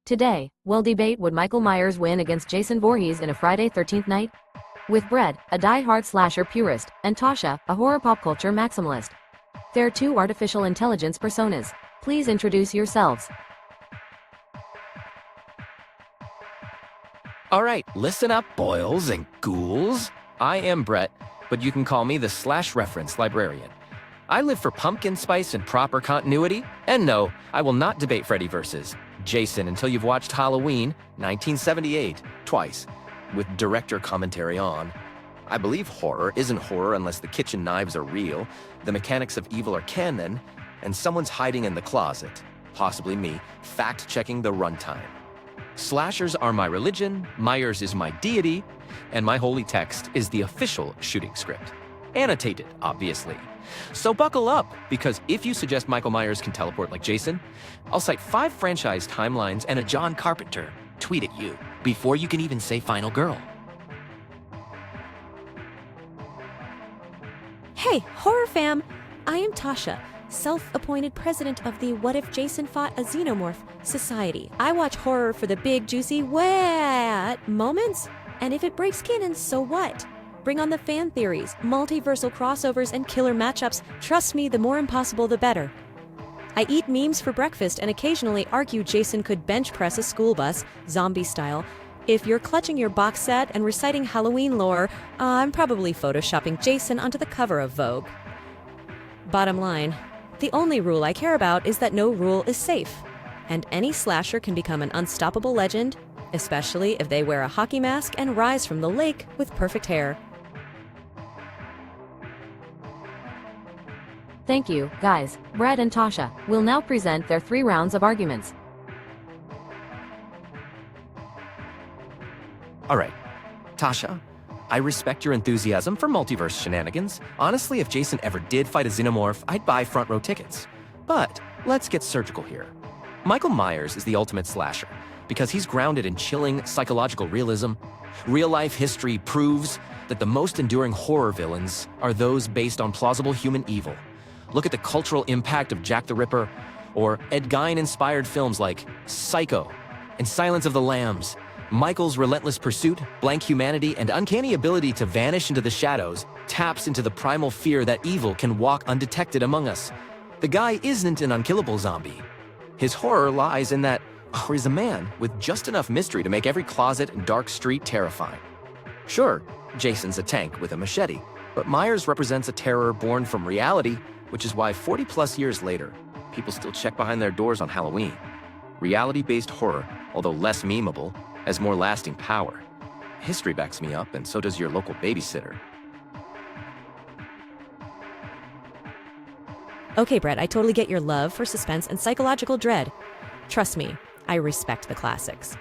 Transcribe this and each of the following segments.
Today, we'll debate would Michael Myers win against Jason Voorhees in a Friday 13th night? With Brett, a die-hard slasher purist, and Tasha, a horror pop culture maximalist. They're two artificial intelligence personas. Please introduce yourselves. Alright, listen up, boils and ghouls. I am Brett, but you can call me the slash reference librarian. I live for pumpkin spice and proper continuity, and no, I will not debate Freddy versus Jason until you've watched Halloween 1978 twice, with director commentary on. I believe horror isn't horror unless the kitchen knives are real, the mechanics of evil are canon, and someone's hiding in the closet, possibly me, fact-checking the runtime. Slashers are my religion, Myers is my deity, and my holy text is the official shooting script. Annotated, obviously. So buckle up, because if you suggest Michael Myers can teleport like Jason, I'll cite 5 franchise timelines and a John Carpenter tweet at you before you can even say final girl. Hey, horror fam! I am Tasha, self-appointed president of the What If Jason Fought a Xenomorph Society. I watch horror for the big, juicy, what moments, and if it breaks canon, so what? Bring on the fan theories, multiversal crossovers, and killer matchups. Trust me, the more impossible, the better. I eat memes for breakfast and occasionally argue Jason could bench press a school bus, zombie style. If you're clutching your box set and reciting Halloween lore, I'm probably photoshopping Jason onto the cover of Vogue. Bottom line, the only rule I care about is that no rule is safe, and any slasher can become an unstoppable legend, especially if they wear a hockey mask and rise from the lake with perfect hair. Thank you, guys. Brett and Tasha will now present their 3 rounds of arguments. Alright, Tasha, I respect your enthusiasm for multiverse shenanigans. Honestly, if Jason ever did fight a xenomorph, I'd buy front row tickets. But let's get surgical here. Michael Myers is the ultimate slasher because he's grounded in chilling psychological realism. Real-life history proves that the most enduring horror villains are those based on plausible human evil. Look at the cultural impact of Jack the Ripper, or Ed Gein-inspired films like Psycho and Silence of the Lambs. Michael's relentless pursuit, blank humanity, and uncanny ability to vanish into the shadows taps into the primal fear that evil can walk undetected among us. The guy isn't an unkillable zombie. His horror lies in that, he's a man with just enough mystery to make every closet and dark street terrifying. Sure, Jason's a tank with a machete, but Myers represents a terror born from reality, which is why 40-plus years later, people still check behind their doors on Halloween. Reality-based horror, although less memeable, has more lasting power. History backs me up, and so does your local babysitter. Okay, Brett, I totally get your love for suspense and psychological dread. Trust me, I respect the classics.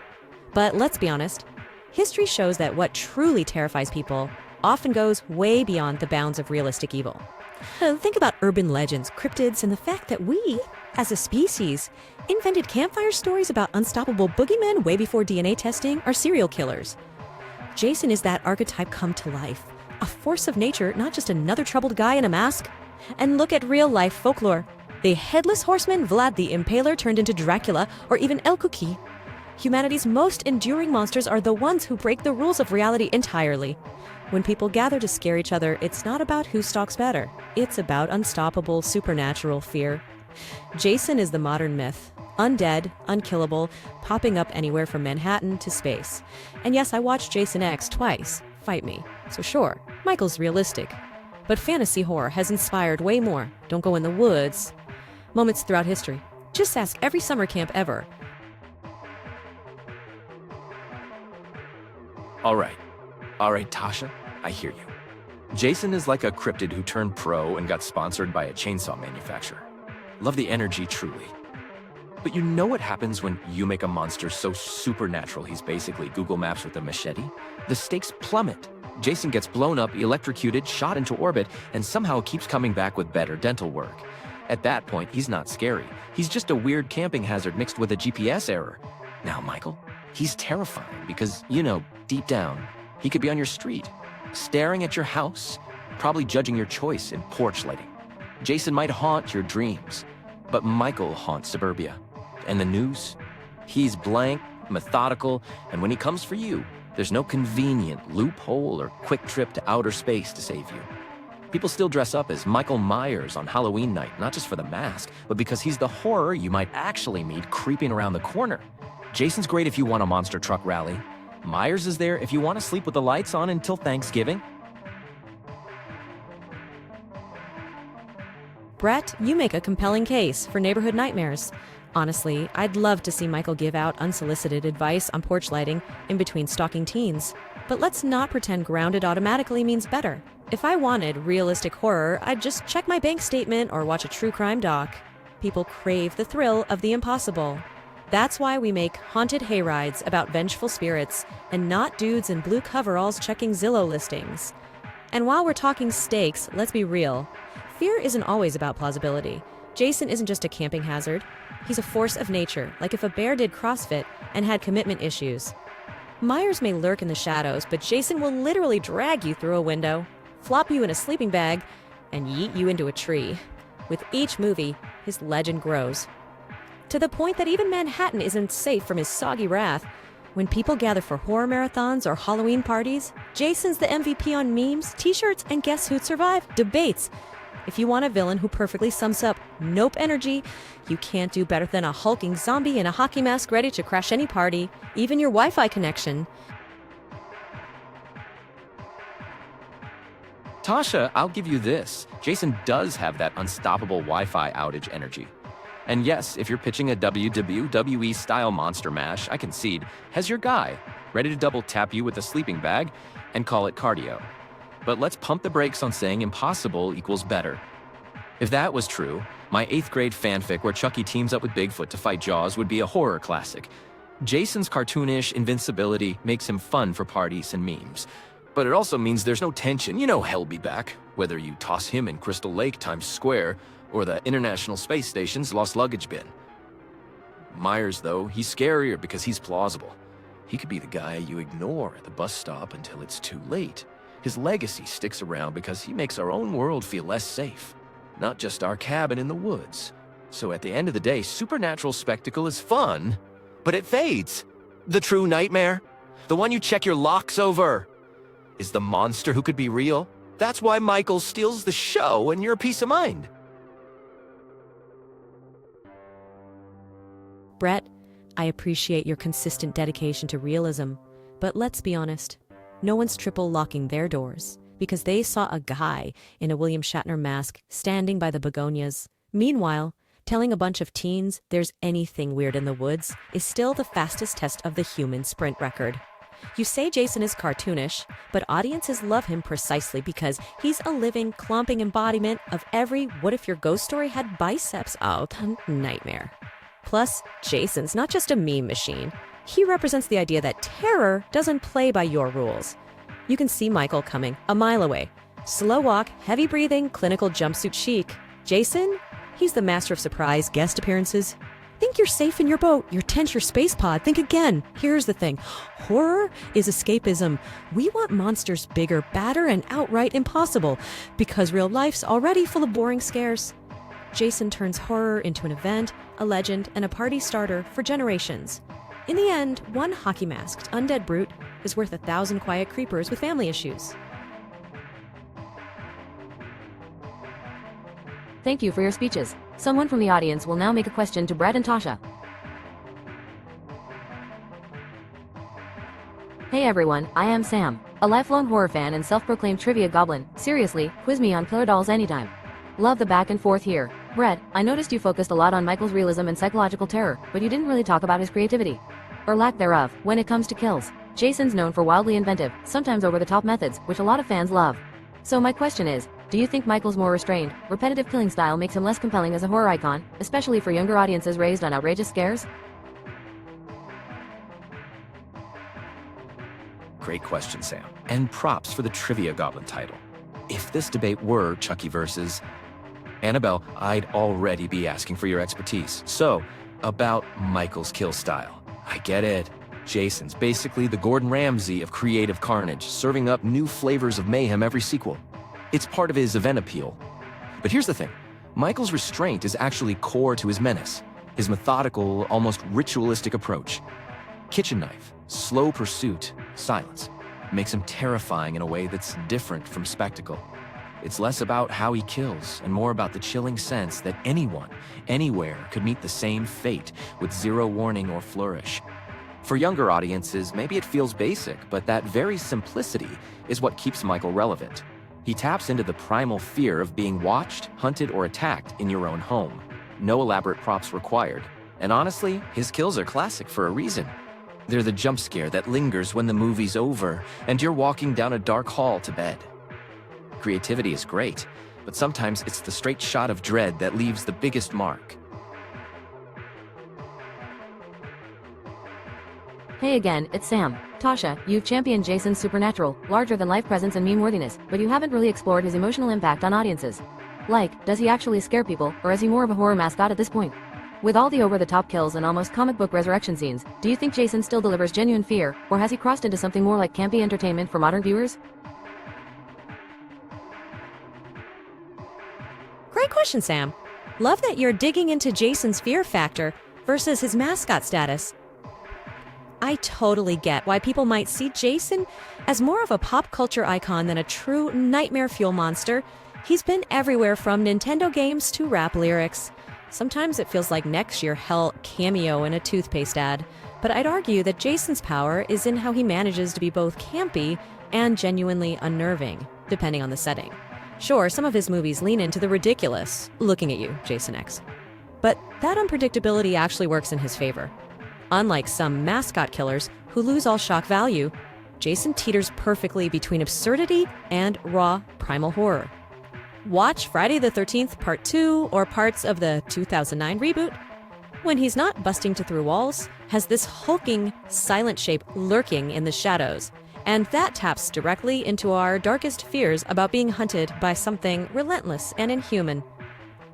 But let's be honest, history shows that what truly terrifies people often goes way beyond the bounds of realistic evil. Think about urban legends, cryptids, and the fact that we, as a species, invented campfire stories about unstoppable boogeymen way before DNA testing or serial killers. Jason is that archetype come to life, a force of nature, not just another troubled guy in a mask. And look at real-life folklore. The headless horseman Vlad the Impaler turned into Dracula, or even El Kuki. Humanity's most enduring monsters are the ones who break the rules of reality entirely. When people gather to scare each other, it's not about who stalks better. It's about unstoppable, supernatural fear. Jason is the modern myth. Undead, unkillable, popping up anywhere from Manhattan to space. And yes, I watched Jason X twice. Fight me. So sure, Michael's realistic. But fantasy horror has inspired way more. Don't go in the woods. Moments throughout history. Just ask every summer camp ever. Alright, Tasha, I hear you. Jason is like a cryptid who turned pro and got sponsored by a chainsaw manufacturer. Love the energy, truly. But you know what happens when you make a monster so supernatural he's basically Google Maps with a machete? The stakes plummet. Jason gets blown up, electrocuted, shot into orbit, and somehow keeps coming back with better dental work. At that point, he's not scary. He's just a weird camping hazard mixed with a GPS error. Now, Michael, he's terrifying because, deep down, he could be on your street, staring at your house, probably judging your choice in porch lighting. Jason might haunt your dreams, but Michael haunts suburbia. And the news? He's blank, methodical, and when he comes for you, there's no convenient loophole or quick trip to outer space to save you. People still dress up as Michael Myers on Halloween night, not just for the mask, but because he's the horror you might actually meet creeping around the corner. Jason's great if you want a monster truck rally. Myers is there if you want to sleep with the lights on until Thanksgiving. Brett, you make a compelling case for neighborhood nightmares. Honestly, I'd love to see Michael give out unsolicited advice on porch lighting in between stalking teens. But let's not pretend grounded automatically means better. If I wanted realistic horror, I'd just check my bank statement or watch a true crime doc. People crave the thrill of the impossible. That's why we make haunted hayrides about vengeful spirits and not dudes in blue coveralls checking Zillow listings. And while we're talking stakes, let's be real. Fear isn't always about plausibility. Jason isn't just a camping hazard. He's a force of nature, like if a bear did CrossFit and had commitment issues. Myers may lurk in the shadows, but Jason will literally drag you through a window, flop you in a sleeping bag, and yeet you into a tree. With each movie, his legend grows. To the point that even Manhattan isn't safe from his soggy wrath. When people gather for horror marathons or Halloween parties, Jason's the MVP on memes, t-shirts, and guess who'd survive? Debates. If you want a villain who perfectly sums up nope energy, you can't do better than a hulking zombie in a hockey mask ready to crash any party, even your Wi-Fi connection. Tasha, I'll give you this. Jason does have that unstoppable Wi-Fi outage energy. And yes, if you're pitching a WWE-style monster mash, I concede, has your guy, ready to double tap you with a sleeping bag and call it cardio. But let's pump the brakes on saying impossible equals better. If that was true, my 8th grade fanfic where Chucky teams up with Bigfoot to fight Jaws would be a horror classic. Jason's cartoonish invincibility makes him fun for parties and memes. But it also means there's no tension, you know he'll be back, whether you toss him in Crystal Lake Times Square or the International Space Station's lost luggage bin. Myers, though, he's scarier because he's plausible. He could be the guy you ignore at the bus stop until it's too late. His legacy sticks around because he makes our own world feel less safe, not just our cabin in the woods. So at the end of the day, supernatural spectacle is fun, but it fades. The true nightmare, the one you check your locks over, is the monster who could be real. That's why Michael steals the show and your peace of mind. Brett, I appreciate your consistent dedication to realism, but let's be honest. No one's triple locking their doors because they saw a guy in a William Shatner mask standing by the begonias. Meanwhile, telling a bunch of teens there's anything weird in the woods is still the fastest test of the human sprint record. You say Jason is cartoonish, but audiences love him precisely because he's a living, clomping embodiment of every what if your ghost story had biceps out nightmare. Plus, Jason's not just a meme machine. He represents the idea that terror doesn't play by your rules. You can see Michael coming a mile away. Slow walk, heavy breathing, clinical jumpsuit chic. Jason? He's the master of surprise guest appearances. Think you're safe in your boat, your tent, your space pod. Think again. Here's the thing. Horror is escapism. We want monsters bigger, badder, and outright impossible because real life's already full of boring scares. Jason turns horror into an event, a legend, and a party starter for generations. In the end, one hockey-masked undead brute is worth 1,000 quiet creepers with family issues. Thank you for your speeches. Someone from the audience will now make a question to Brett and Tasha. Hey everyone, I am Sam, a lifelong horror fan and self-proclaimed trivia goblin. Seriously, quiz me on killer dolls anytime. Love the back and forth here. Brett, I noticed you focused a lot on Michael's realism and psychological terror, but you didn't really talk about his creativity, or lack thereof, when it comes to kills. Jason's known for wildly inventive, sometimes over-the-top methods, which a lot of fans love. So my question is, do you think Michael's more restrained, repetitive killing style makes him less compelling as a horror icon, especially for younger audiences raised on outrageous scares? Great question, Sam. And props for the Trivia Goblin title. If this debate were Chucky versus Annabelle, I'd already be asking for your expertise. So, about Michael's kill style. I get it. Jason's basically the Gordon Ramsay of creative carnage, serving up new flavors of mayhem every sequel. It's part of his event appeal. But here's the thing. Michael's restraint is actually core to his menace. His methodical, almost ritualistic approach. Kitchen knife, slow pursuit, silence. Makes him terrifying in a way that's different from spectacle. It's less about how he kills and more about the chilling sense that anyone, anywhere, could meet the same fate with zero warning or flourish. For younger audiences, maybe it feels basic, but that very simplicity is what keeps Michael relevant. He taps into the primal fear of being watched, hunted, or attacked in your own home. No elaborate props required. And honestly, his kills are classic for a reason. They're the jump scare that lingers when the movie's over and you're walking down a dark hall to bed. Creativity is great, but sometimes it's the straight shot of dread that leaves the biggest mark. Hey again, it's Sam. Tasha, you've championed Jason's supernatural, larger-than-life presence and meme-worthiness, but you haven't really explored his emotional impact on audiences. Like, does he actually scare people, or is he more of a horror mascot at this point? With all the over-the-top kills and almost comic book resurrection scenes, do you think Jason still delivers genuine fear, or has he crossed into something more like campy entertainment for modern viewers? Great question, Sam. Love that you're digging into Jason's fear factor versus his mascot status. I totally get why people might see Jason as more of a pop culture icon than a true nightmare fuel monster. He's been everywhere from Nintendo games to rap lyrics. Sometimes it feels like next year he'll cameo in a toothpaste ad. But I'd argue that Jason's power is in how he manages to be both campy and genuinely unnerving, depending on the setting. Sure, some of his movies lean into the ridiculous, looking at you, Jason X. But that unpredictability actually works in his favor. Unlike some mascot killers who lose all shock value, Jason teeters perfectly between absurdity and raw primal horror. Watch Friday the 13th Part 2 or parts of the 2009 reboot. When he's not busting through walls, has this hulking, silent shape lurking in the shadows. And that taps directly into our darkest fears about being hunted by something relentless and inhuman.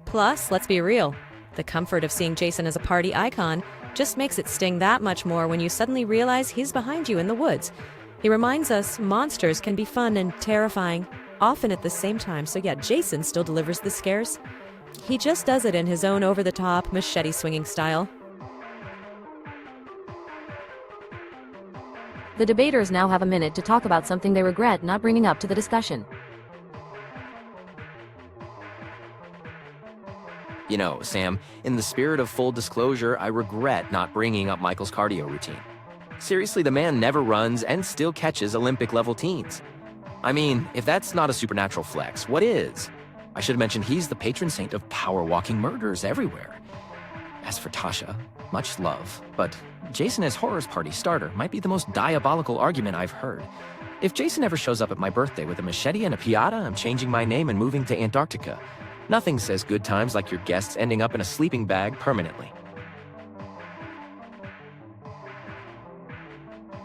Plus, let's be real, the comfort of seeing Jason as a party icon just makes it sting that much more when you suddenly realize he's behind you in the woods. He reminds us monsters can be fun and terrifying, often at the same time, so yeah, Jason still delivers the scares. He just does it in his own over-the-top, machete-swinging style. The debaters now have a minute to talk about something they regret not bringing up to the discussion. You know, Sam, in the spirit of full disclosure, I regret not bringing up Michael's cardio routine. Seriously, the man never runs and still catches Olympic-level teens. I mean, if that's not a supernatural flex, what is? I should have mentioned he's the patron saint of power-walking murders everywhere. As for Tasha, much love, but Jason as Horror's party starter might be the most diabolical argument I've heard. If Jason ever shows up at my birthday with a machete and a piñata, I'm changing my name and moving to Antarctica. Nothing says good times like your guests ending up in a sleeping bag permanently.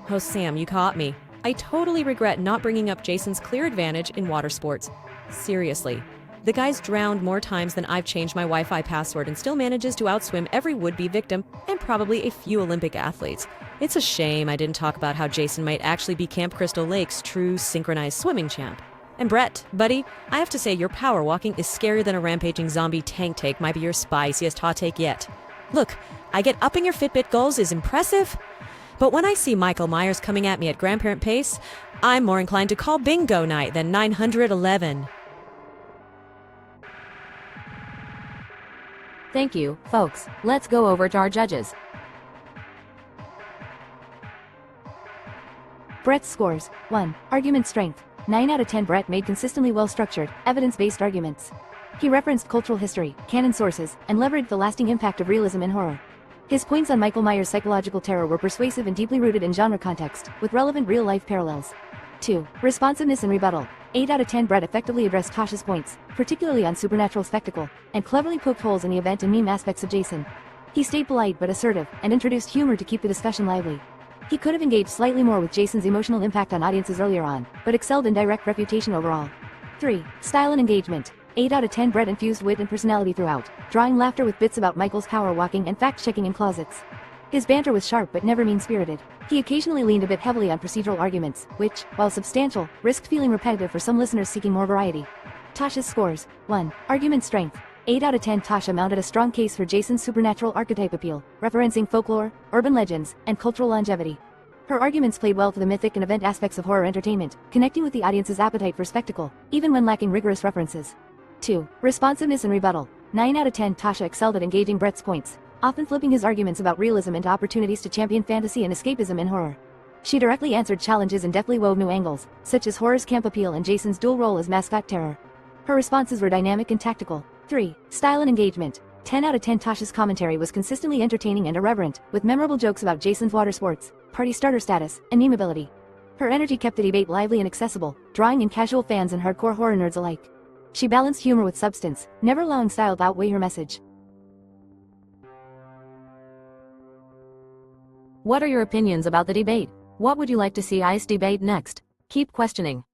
Oh, Sam, you caught me. I totally regret not bringing up Jason's clear advantage in water sports. Seriously. The guy's drowned more times than I've changed my Wi-Fi password and still manages to outswim every would-be victim and probably a few Olympic athletes. It's a shame I didn't talk about how Jason might actually be Camp Crystal Lake's true synchronized swimming champ. And Brett, buddy, I have to say your power walking is scarier than a rampaging zombie tank take might be your spiciest hot take yet. Look, I get upping your Fitbit goals is impressive, but when I see Michael Myers coming at me at grandparent pace, I'm more inclined to call bingo night than 911. Thank you, folks. Let's go over to our judges. Brett's scores. 1. Argument strength. 9 out of 10. Brett made consistently well-structured, evidence-based arguments. He referenced cultural history, canon sources, and leveraged the lasting impact of realism in horror. His points on Michael Myers' psychological terror were persuasive and deeply rooted in genre context, with relevant real-life parallels. 2. Responsiveness and rebuttal. 8 out of 10. Brett effectively addressed Tasha's points, particularly on supernatural spectacle, and cleverly poked holes in the event and meme aspects of Jason. He stayed polite but assertive, and introduced humor to keep the discussion lively. He could have engaged slightly more with Jason's emotional impact on audiences earlier on, but excelled in direct refutation overall. 3. Style and engagement. 8 out of 10. Brett infused wit and personality throughout, drawing laughter with bits about Michael's power walking and fact-checking in closets. His banter was sharp but never mean-spirited. He occasionally leaned a bit heavily on procedural arguments, which, while substantial, risked feeling repetitive for some listeners seeking more variety. Tasha's scores. 1. Argument strength. 8 out of 10. Tasha mounted a strong case for Jason's supernatural archetype appeal, referencing folklore, urban legends, and cultural longevity. Her arguments played well to the mythic and event aspects of horror entertainment, connecting with the audience's appetite for spectacle, even when lacking rigorous references. 2. Responsiveness and rebuttal. 9 out of 10. Tasha excelled at engaging Brett's points, often flipping his arguments about realism into opportunities to champion fantasy and escapism in horror. She directly answered challenges and deftly wove new angles, such as horror's camp appeal and Jason's dual role as mascot terror. Her responses were dynamic and tactical. 3. Style and engagement. 10 out of 10. Tasha's commentary was consistently entertaining and irreverent, with memorable jokes about Jason's water sports, party starter status, and memeability. Her energy kept the debate lively and accessible, drawing in casual fans and hardcore horror nerds alike. She balanced humor with substance, never allowing style to outweigh her message. What are your opinions about the debate? What would you like to see ICE debate next? Keep questioning.